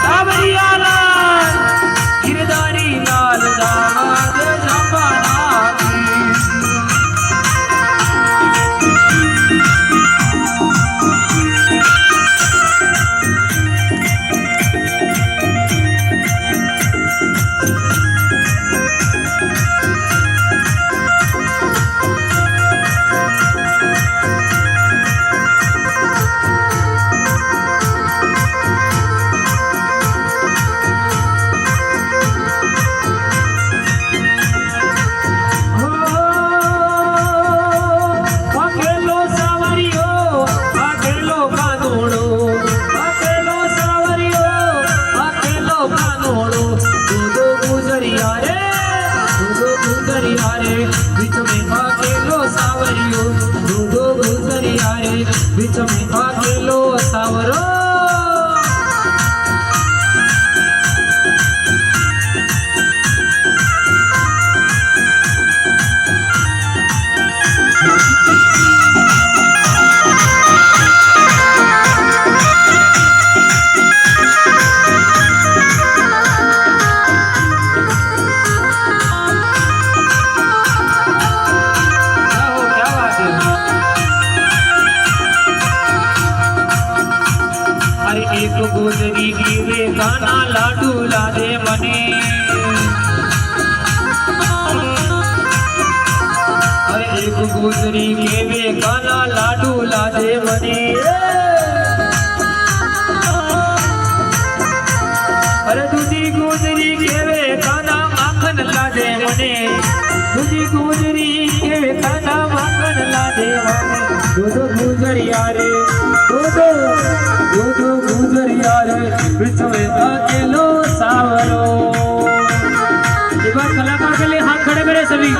सावरिया लाल गिरधारी लाल दामाद जपाना की। बीच में अकेलो सावरो एक गोदरी गिरे गाना लाडू लादे मने। अरे एक गोदरी गिरे गाना लाडू लादे मने। अरे दूधी गोदरी गिरे गाना माखन लादे मने। दूधी गोदरी गिरे गाना माखन लादे मने। दूधो गुजरिया रे दूधो दूधो गुजरिया रे बीच में अकेलो सावरो। एक बार कलाकार के लिए हाथ खड़े करें सभी।